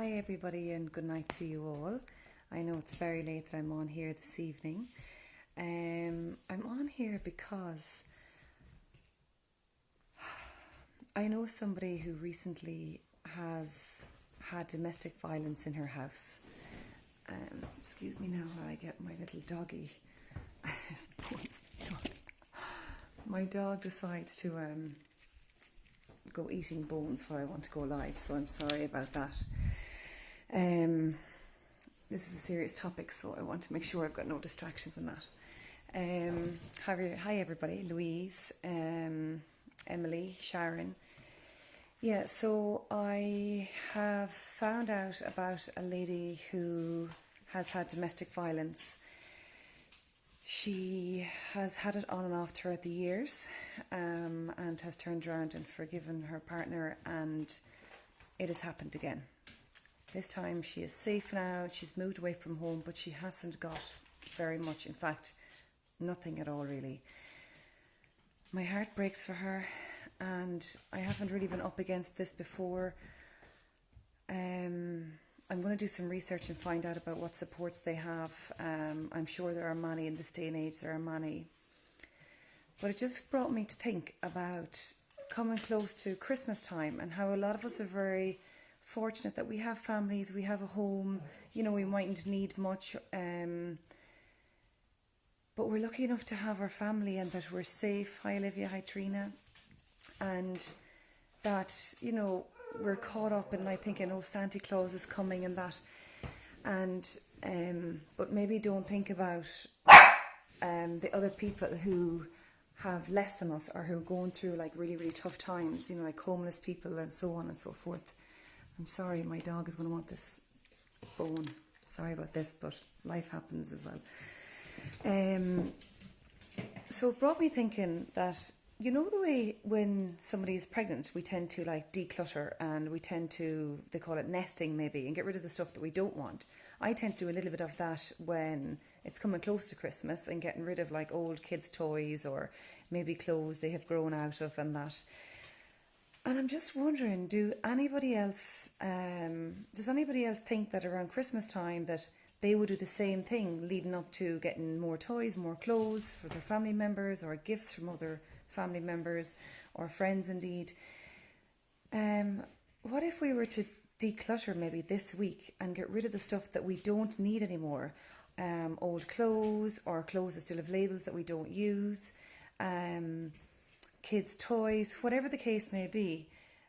Hi, everybody, and good night to you all. I know it's very late that I'm on here this evening. I'm on here because I know somebody who recently has had domestic violence in her house. Excuse me now while I get my little doggy. My dog decides to go eating bones while I want to go live, so I'm sorry about that. This is a serious topic, so I want to make sure I've got no distractions in that. Hi everybody, Louise, Emily, Sharon. Yeah, so I have found out about a lady who has had domestic violence. She has had it on and off throughout the years, and has turned around and forgiven her partner, and it has happened again. This time she is safe now, she's moved away from home, but she hasn't got very much, in fact, nothing at all really. My heart breaks for her, and I haven't really been up against this before. I'm going to do some research and find out about what supports they have. I'm sure there are many in this day and age, there are many. But it just brought me to think about coming close to Christmas time and how a lot of us are very fortunate that we have families, we have a home, we mightn't need much, but we're lucky enough to have our family and that we're safe. Hi Olivia, hi Trina. And that, we're caught up in like thinking, oh, Santa Claus is coming and that. And, but maybe don't think about the other people who have less than us or who are going through like really, really tough times, like homeless people and so on and so forth. I'm sorry, my dog is going to want this bone. Sorry about this, but life happens as well. So it brought me thinking that, the way when somebody is pregnant, we tend to like declutter and we tend to, they call it nesting maybe, and get rid of the stuff that we don't want. I tend to do a little bit of that when it's coming close to Christmas and getting rid of like old kids' toys or maybe clothes they have grown out of and that. And I'm just wondering, does anybody else think that around Christmas time that they would do the same thing leading up to getting more toys, more clothes for their family members or gifts from other family members or friends indeed? What if we were to declutter maybe this week and get rid of the stuff that we don't need anymore? Old clothes or clothes that still have labels that we don't use, kids' toys, whatever the case may be.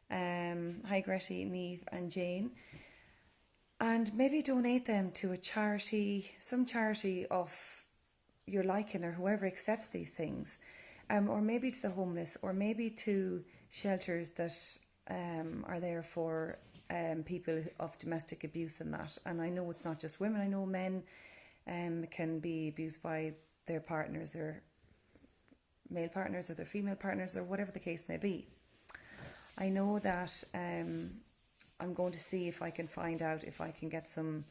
Hi Gretty, Neve and Jane. And maybe donate them to a charity, some charity of your liking or whoever accepts these things. Or maybe to the homeless, or maybe to shelters that are there for people of domestic abuse and that. And I know it's not just women, I know men can be abused by their partners, their male partners or their female partners or whatever the case may be. I know that I'm going to see if I can find out if I can get some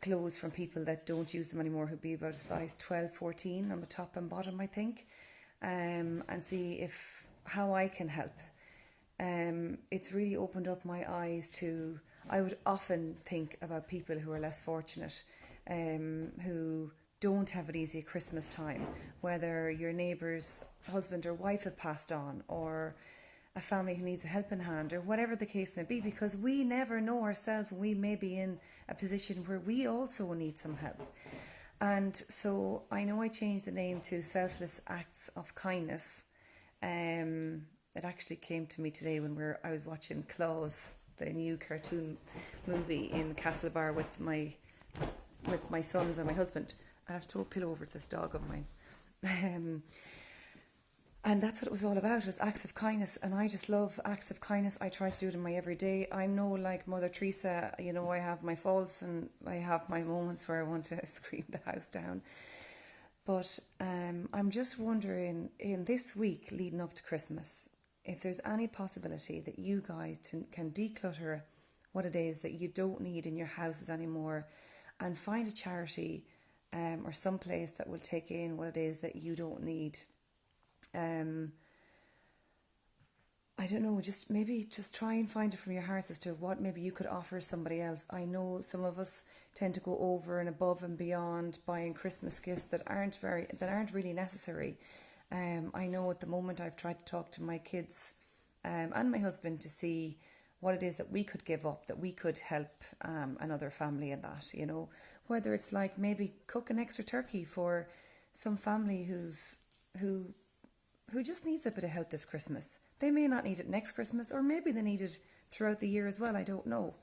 clothes from people that don't use them anymore, who'd be about a size 12, 14 on the top and bottom, I think, and see how I can help. It's really opened up my eyes to, I would often think about people who are less fortunate, who don't have it easy at Christmas time, whether your neighbour's husband or wife have passed on, or a family who needs a helping hand, or whatever the case may be, because we never know ourselves when we may be in a position where we also need some help. And so I know I changed the name to Selfless Acts of Kindness. It actually came to me today when I was watching Claus, the new cartoon movie in Castlebar with my sons and my husband. I have to throw a pillow over to this dog of mine. And that's what it was all about, was acts of kindness. And I just love acts of kindness. I try to do it in my everyday. I'm no like Mother Teresa, I have my faults and I have my moments where I want to scream the house down. But I'm just wondering, in this week leading up to Christmas, if there's any possibility that you guys can declutter what it is that you don't need in your houses anymore, and find a charity or some place that will take in what it is that you don't need. I don't know, just maybe just try and find it from your hearts as to what maybe you could offer somebody else. I know some of us tend to go over and above and beyond buying Christmas gifts that aren't really necessary. I know at the moment I've tried to talk to my kids and my husband to see what it is that we could give up, that we could help another family in that, you know, whether it's like maybe cook an extra turkey for some family who just needs a bit of help this Christmas. They may not need it next Christmas, or maybe they need it throughout the year as well, I don't know.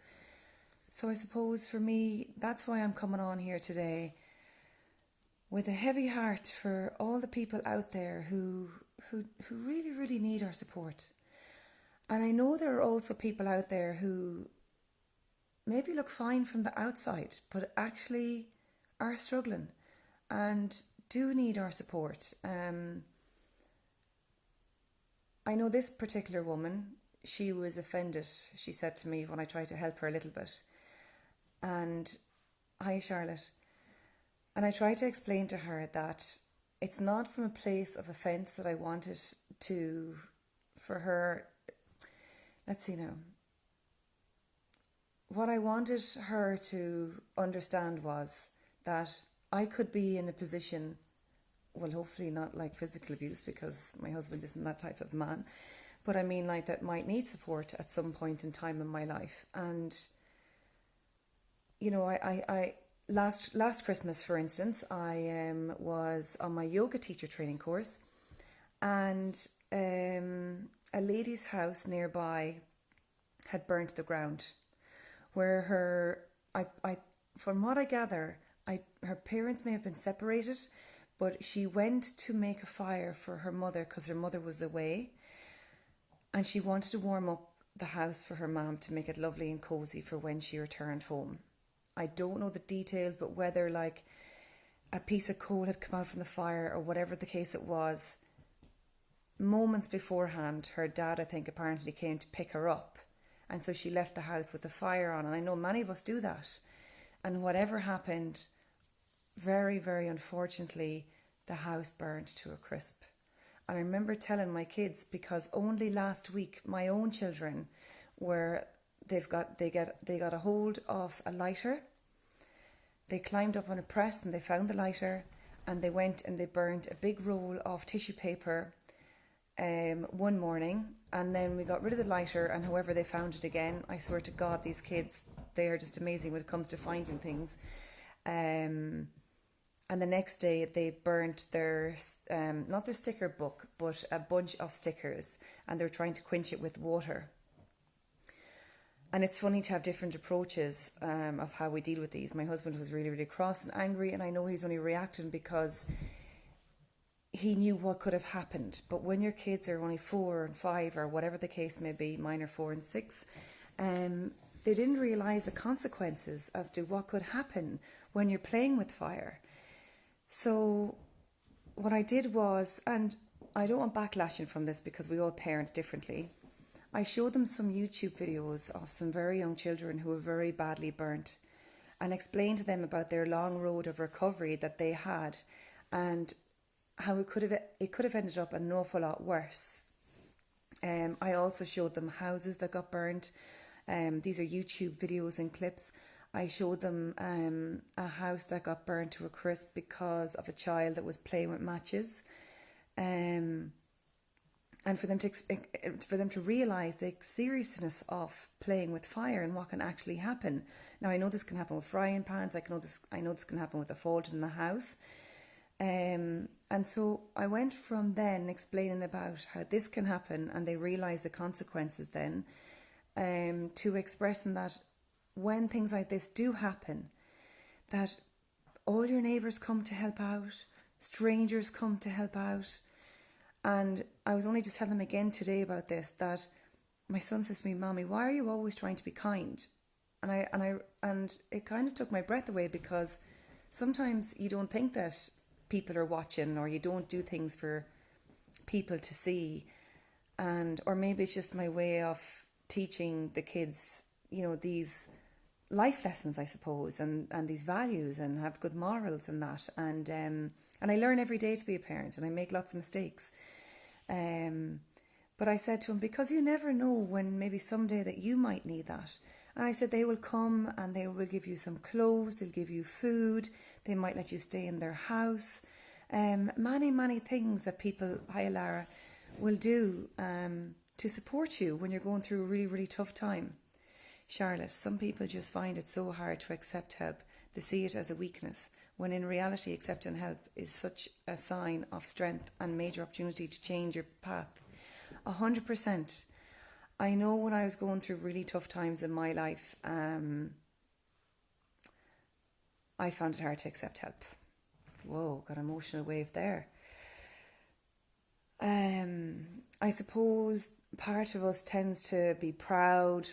So I suppose for me, that's why I'm coming on here today with a heavy heart for all the people out there who really, really need our support. And I know there are also people out there who maybe look fine from the outside, but actually are struggling and do need our support. I know this particular woman, she was offended, she said to me when I tried to help her a little bit. And, hi Charlotte. And I tried to explain to her that it's not from a place of offence that I wanted for her, let's see now. What I wanted her to understand was that I could be in a position, well, hopefully not like physical abuse because my husband isn't that type of man, but I mean like that might need support at some point in time in my life. And, you know, I last Christmas, for instance, I was on my yoga teacher training course, and a lady's house nearby had burnt to the ground, where from what I gather, her parents may have been separated, but she went to make a fire for her mother because her mother was away, and she wanted to warm up the house for her mum to make it lovely and cosy for when she returned home. I don't know the details, but whether like a piece of coal had come out from the fire or whatever the case it was, moments beforehand, her dad, I think, apparently came to pick her up. And so she left the house with the fire on. And I know many of us do that. And whatever happened, very, very unfortunately, the house burnt to a crisp. And I remember telling my kids, because only last week my own children they got a hold of a lighter. They climbed up on a press and they found the lighter, and they went and they burned a big roll of tissue paper one morning, and then we got rid of the lighter, and however they found it again. I swear to God, these kids, they are just amazing when it comes to finding things. And the next day they burnt their, not their sticker book, but a bunch of stickers, and they were trying to quench it with water. And it's funny to have different approaches of how we deal with these. My husband was really, really cross and angry, and I know he's only reacting because he knew what could have happened. But when your kids are only 4 and 5 or whatever the case may be, mine are 4 and 6, they didn't realise the consequences as to what could happen when you're playing with fire. So what I did was, and I don't want backlashing from this because we all parent differently, I showed them some YouTube videos of some very young children who were very badly burnt, and explained to them about their long road of recovery that they had, and how it could have ended up an awful lot worse. I also showed them houses that got burnt. These are YouTube videos and clips. I showed them a house that got burnt to a crisp because of a child that was playing with matches. And for them to realise the seriousness of playing with fire and what can actually happen. Now I know this can happen with frying pans. I know this can happen with a fault in the house. And so I went from then explaining about how this can happen, and they realise the consequences then, to expressing that when things like this do happen, that all your neighbours come to help out, strangers come to help out. And I was only just telling them again today about this, that my son says to me, "Mommy, why are you always trying to be kind?" And it kind of took my breath away, because sometimes you don't think that people are watching, or you don't do things for people to see, or maybe it's just my way of teaching the kids, you know, these life lessons, I suppose, and these values, and have good morals and that. And I learn every day to be a parent, and I make lots of mistakes. But I said to him, because you never know when maybe someday that you might need that. And I said, they will come and they will give you some clothes, they'll give you food, they might let you stay in their house. Many things that people, hi Lara, will do to support you when you're going through a really tough time. Charlotte, some people just find it so hard to accept help. They see it as a weakness, when in reality accepting help is such a sign of strength and major opportunity to change your path. 100%. I know when I was going through really tough times in my life, I found it hard to accept help. Whoa, got an emotional wave there. I suppose part of us tends to be proud,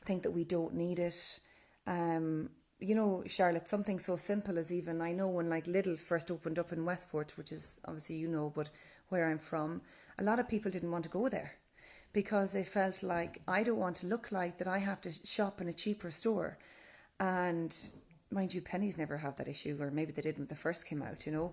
think that we don't need it. You know, Charlotte, something so simple as even, I know when like Lidl first opened up in Westport, which is obviously you know, but where I'm from, a lot of people didn't want to go there because they felt like, I don't want to look like that I have to shop in a cheaper store. And mind you, Pennies never have that issue, or maybe they did when they first came out, you know.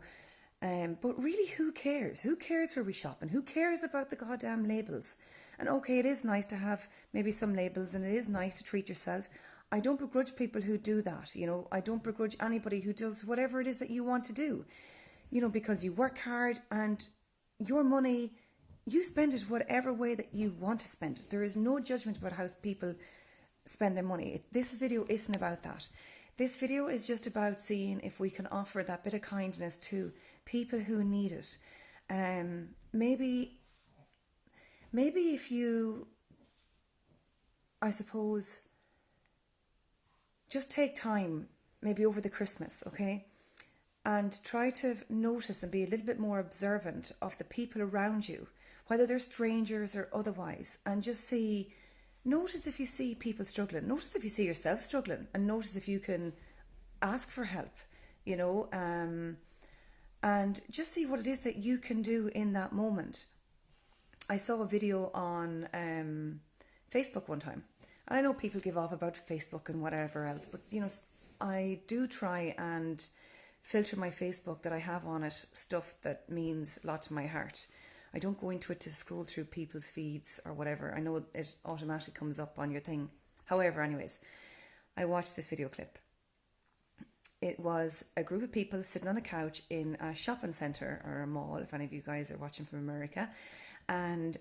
But really, who cares? Who cares where we shop, and who cares about the goddamn labels? And okay, it is nice to have maybe some labels, and it is nice to treat yourself. I don't begrudge people who do that, you know. I don't begrudge anybody who does whatever it is that you want to do, you know, because you work hard and your money, you spend it whatever way that you want to spend it. There is no judgment about how people spend their money. This video isn't about that. This video is just about seeing if we can offer that bit of kindness to people who need it. Maybe if you, I suppose, just take time, maybe over the Christmas, okay? And try to notice and be a little bit more observant of the people around you, whether they're strangers or otherwise, and just notice if you see people struggling, notice if you see yourself struggling, and notice if you can ask for help, you know, and just see what it is that you can do in that moment. I saw a video on Facebook one time. And I know people give off about Facebook and whatever else, but, you know, I do try and filter my Facebook that I have on it stuff that means a lot to my heart. I don't go into it to scroll through people's feeds or whatever. I know it automatically comes up on your thing. However, anyways, I watched this video clip. It was a group of people sitting on a couch in a shopping centre or a mall, if any of you guys are watching from America. And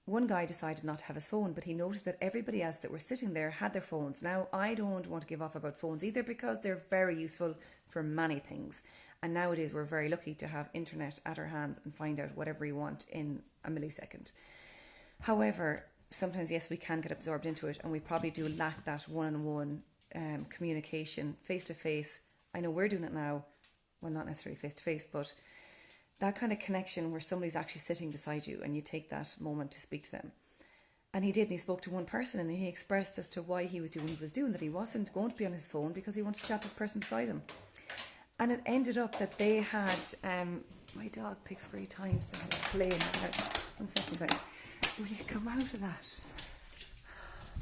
one guy decided not to have his phone, but he noticed that everybody else that were sitting there had their phones. Now, I don't want to give off about phones either, because they're very useful for many things. And nowadays we're very lucky to have internet at our hands and find out whatever we want in a millisecond. However, sometimes, yes, we can get absorbed into it, and we probably do lack that one-on-one communication, face-to-face. I know we're doing it now. Well, not necessarily face-to-face, but that kind of connection where somebody's actually sitting beside you and you take that moment to speak to them. And he did, and he spoke to one person, and he expressed as to why he was doing what he was doing, that he wasn't going to be on his phone because he wanted to chat to this person beside him. And it ended up that they had, my dog picks great times to have a play in the house. 1 second, guys. Will you come out of that?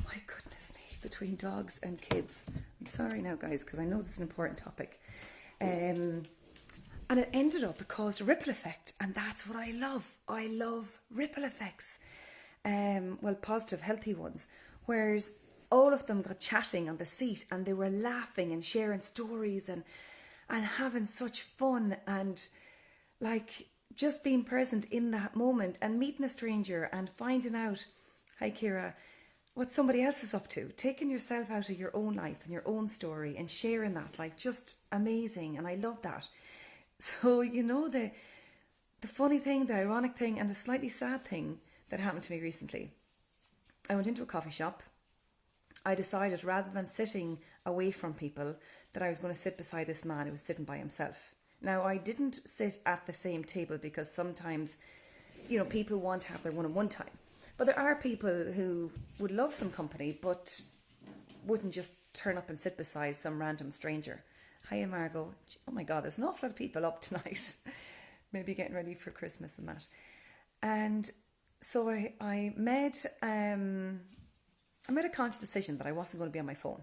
My goodness me, between dogs and kids. I'm sorry now, guys, because I know this is an important topic. And it ended up, it caused a ripple effect, and that's what I love. I love ripple effects. Well, positive, healthy ones. Whereas all of them got chatting on the seat, and they were laughing and sharing stories and having such fun, and like just being present in that moment and meeting a stranger and finding out, hi Kira, what somebody else is up to, taking yourself out of your own life and your own story and sharing that, like just amazing. And I love that. So, you know, the funny thing, the ironic thing, and the slightly sad thing that happened to me recently. I went into a coffee shop. I decided, rather than sitting away from people, that I was going to sit beside this man who was sitting by himself. Now, I didn't sit at the same table because sometimes, you know, people want to have their one-on-one time. But there are people who would love some company but wouldn't just turn up and sit beside some random stranger. Hiya, Margot. Oh my God, there's an awful lot of people up tonight. Maybe getting ready for Christmas and that. And so I made a conscious decision that I wasn't going to be on my phone.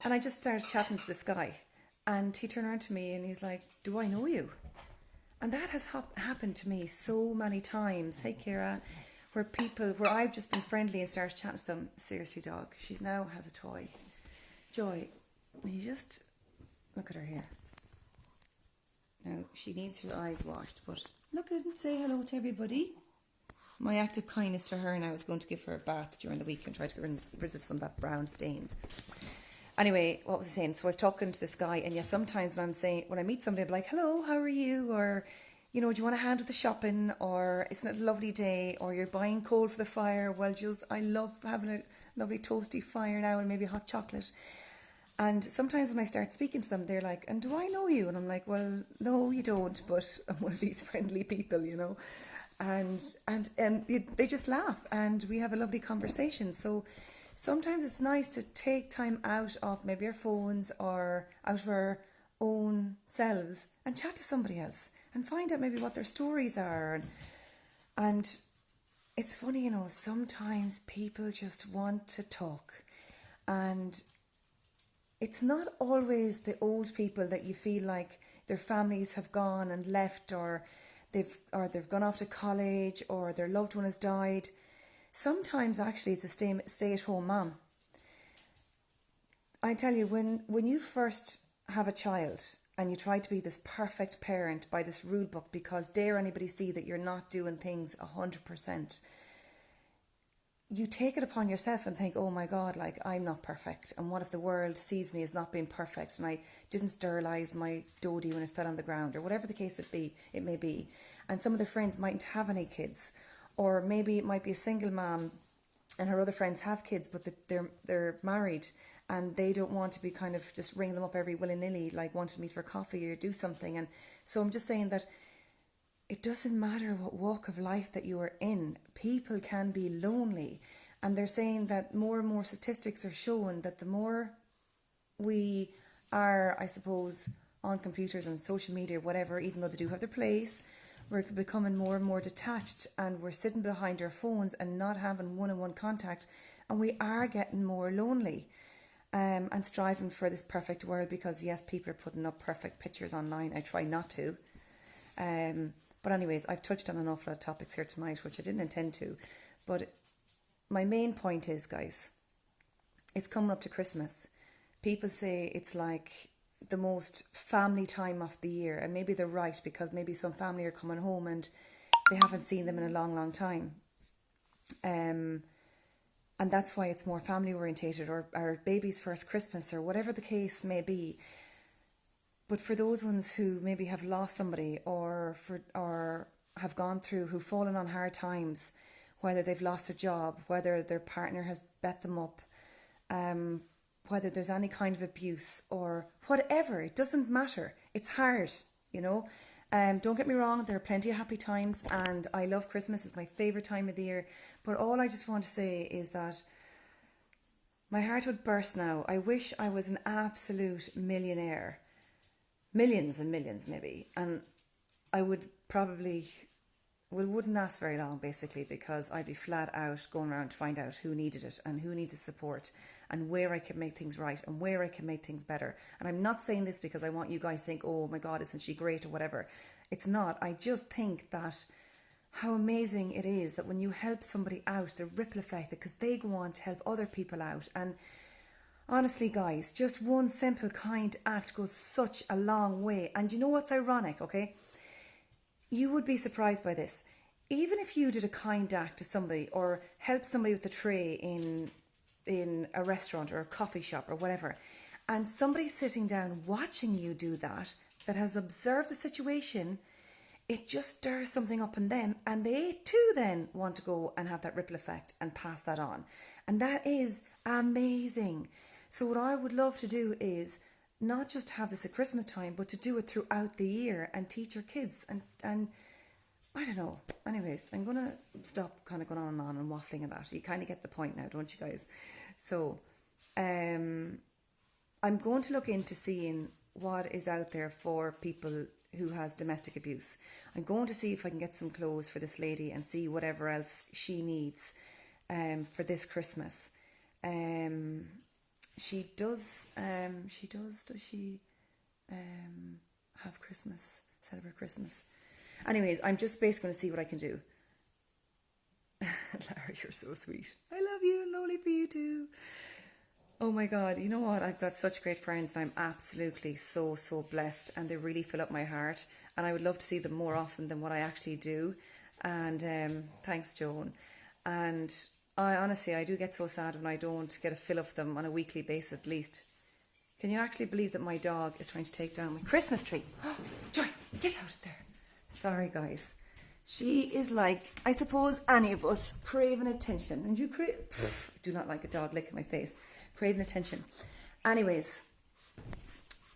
And I just started chatting to this guy. And he turned around to me and he's like, do I know you? And that has happened to me so many times. Hey, Kira, where I've just been friendly and started chatting to them. Seriously, dog, she now has a toy. Joy, you just look at her here. Now, she needs her eyes washed, but look at it and say hello to everybody. My act of kindness to her now is going to give her a bath during the week and try to get rid of some of that brown stains. Anyway, what was I saying? So I was talking to this guy, and yeah, sometimes when I meet somebody, I'm like, hello, how are you? Or, do you want a hand with the shopping? Or, isn't it a lovely day? Or, you're buying coal for the fire? Well, I love having a lovely toasty fire now and maybe hot chocolate. And sometimes when I start speaking to them, they're like, and do I know you? And I'm like, well, no, you don't, but I'm one of these friendly people, And they just laugh and we have a lovely conversation. So sometimes it's nice to take time out of maybe our phones or out of our own selves and chat to somebody else and find out maybe what their stories are. And it's funny, sometimes people just want to talk, and it's not always the old people that you feel like their families have gone and left, or they've gone off to college, or their loved one has died. Sometimes actually it's a stay-at-home mom. I tell you, when you first have a child and you try to be this perfect parent by this rule book, because dare anybody see that you're not doing things 100%, you take it upon yourself and think, oh my God, like, I'm not perfect. And what if the world sees me as not being perfect and I didn't sterilise my dodie when it fell on the ground, or whatever the case it may be. And some of their friends mightn't have any kids, or maybe it might be a single mom and her other friends have kids, but they're married and they don't want to be kind of just ringing them up every willy-nilly, like wanting to meet for coffee or do something. And so I'm just saying that it doesn't matter what walk of life that you are in, people can be lonely. And they're saying that more and more statistics are showing that the more we are, I suppose, on computers and social media, whatever, even though they do have their place, we're becoming more and more detached, and we're sitting behind our phones and not having one-on-one contact, and we are getting more lonely. And striving for this perfect world, because yes, people are putting up perfect pictures online. I try not to. But anyways, I've touched on an awful lot of topics here tonight, which I didn't intend to. But my main point is, guys, it's coming up to Christmas. People say it's like the most family time of the year, and maybe they're right, because maybe some family are coming home and they haven't seen them in a long, long time. And that's why it's more family orientated, or our baby's first Christmas, or whatever the case may be. But for those ones who maybe have lost somebody, or have gone through, who've fallen on hard times, whether they've lost a job, whether their partner has bet them up, whether there's any kind of abuse or whatever, it doesn't matter. It's hard, Don't get me wrong, there are plenty of happy times, and I love Christmas. It's my favourite time of the year. But all I just want to say is that my heart would burst now. I wish I was an absolute millionaire. Millions and millions maybe. And I would probably, wouldn't last very long basically, because I'd be flat out going around to find out who needed it and who needed support and where I could make things right and where I can make things better. And I'm not saying this because I want you guys to think, oh my God, isn't she great or whatever. It's not. I just think that how amazing it is that when you help somebody out, the ripple effect, because they go on to help other people out. And honestly, guys, just one simple kind act goes such a long way. And you know what's ironic, okay? You would be surprised by this. Even if you did a kind act to somebody, or helped somebody with a tray in a restaurant or a coffee shop or whatever, and somebody's sitting down watching you do that has observed the situation, it just stirs something up in them, and they too then want to go and have that ripple effect and pass that on. And that is amazing. So what I would love to do is not just have this at Christmas time, but to do it throughout the year and teach our kids. And I don't know. Anyways, I'm going to stop kind of going on and waffling at that. You kind of get the point now, don't you guys? So I'm going to look into seeing what is out there for people who has domestic abuse. I'm going to see if I can get some clothes for this lady and see whatever else she needs for this Christmas. She does she have Christmas, celebrate Christmas? Anyways, I'm just basically going to see what I can do. Larry, you're so sweet. I love you and lonely for you too. Oh my God, you know what? I've got such great friends and I'm absolutely so blessed, and they really fill up my heart, and I would love to see them more often than what I actually do. And thanks, Joan. And I honestly, I do get so sad when I don't get a fill of them on a weekly basis at least. Can you actually believe that my dog is trying to take down my Christmas tree? Joy, get out of there. Sorry, guys. She is like, I suppose, any of us, craving attention. And you do not like a dog licking my face. Craving attention. Anyways,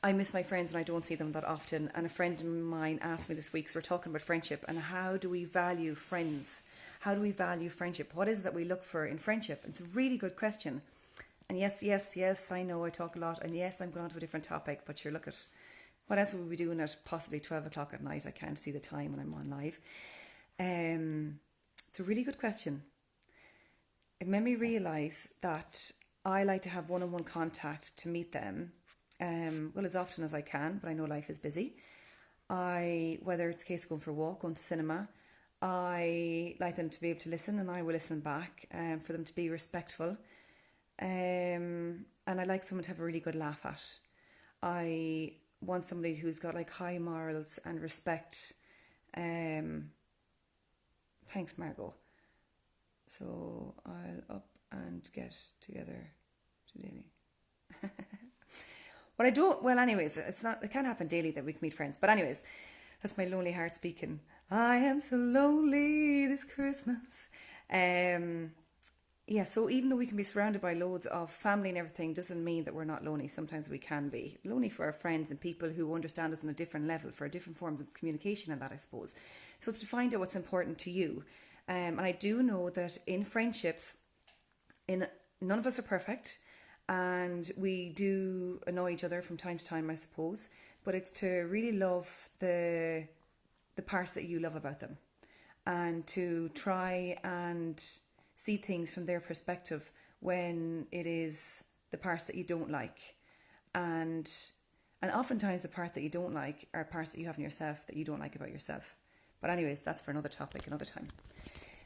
I miss my friends and I don't see them that often. And a friend of mine asked me this week, so we're talking about friendship and how do we value friends? How do we value friendship? What is it that we look for in friendship? It's a really good question. And yes, I know I talk a lot. And yes, I'm going on to a different topic, but you're look at what else would we be doing at possibly 12 o'clock at night? I can't see the time when I'm on live. It's a really good question. It made me realise that I like to have one-on-one contact to meet them, well, as often as I can, but I know life is busy. Whether it's a case of going for a walk, going to cinema, I like them to be able to listen and I will listen back, for them to be respectful. And I like someone to have a really good laugh at. I want somebody who's got like high morals and respect. Thanks, Margot. So I'll up and get together today. What I don't, well, anyways, it can't happen daily that we can meet friends. But anyways, that's my lonely heart speaking. I am so lonely this Christmas. Yeah, so even though we can be surrounded by loads of family and everything, doesn't mean that we're not lonely. Sometimes we can be lonely for our friends and people who understand us on a different level, for different forms of communication and that, I suppose. So it's to find out what's important to you. And I do know that in friendships, none of us are perfect, and we do annoy each other from time to time, I suppose. But it's to really love the parts that you love about them, and to try and see things from their perspective when it is the parts that you don't like. And oftentimes the part that you don't like are parts that you have in yourself that you don't like about yourself. But anyways, that's for another topic, another time.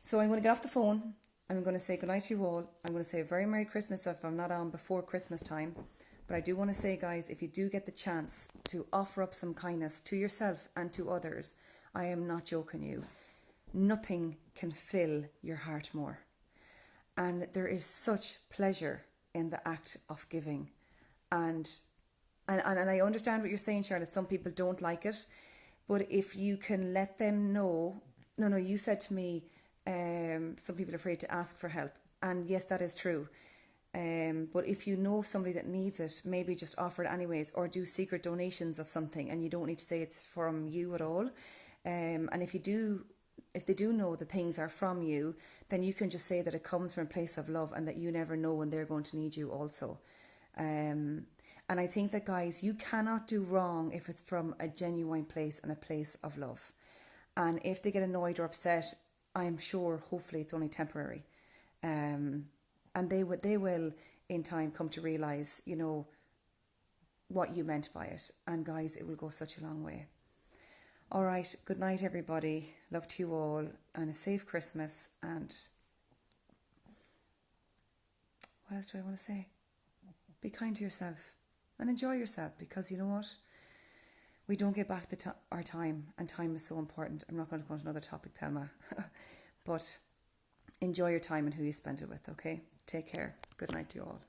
So I'm going to get off the phone. I'm going to say goodnight to you all. I'm going to say a very Merry Christmas if I'm not on before Christmas time. But I do want to say, guys, if you do get the chance to offer up some kindness to yourself and to others, I am not joking you. Nothing can fill your heart more. And there is such pleasure in the act of giving. And I understand what you're saying, Charlotte. Some people don't like it. But if you can let them know... No, you said to me, some people are afraid to ask for help. And yes, that is true. But if you know somebody that needs it, maybe just offer it anyways, or do secret donations of something, and you don't need to say it's from you at all. And if they do know that things are from you, then you can just say that it comes from a place of love and that you never know when they're going to need you also. And I think that, guys, you cannot do wrong if it's from a genuine place and a place of love. And if they get annoyed or upset, I'm sure, hopefully, it's only temporary. And they will, in time, come to realise, what you meant by it. And, guys, it will go such a long way. All right, good night, everybody. Love to you all, and a safe Christmas. And what else do I want to say? Be kind to yourself and enjoy yourself, because you know what? We don't get back our time, and time is so important. I'm not going to go on to another topic, Thelma. But enjoy your time and who you spend it with, okay? Take care. Good night to you all.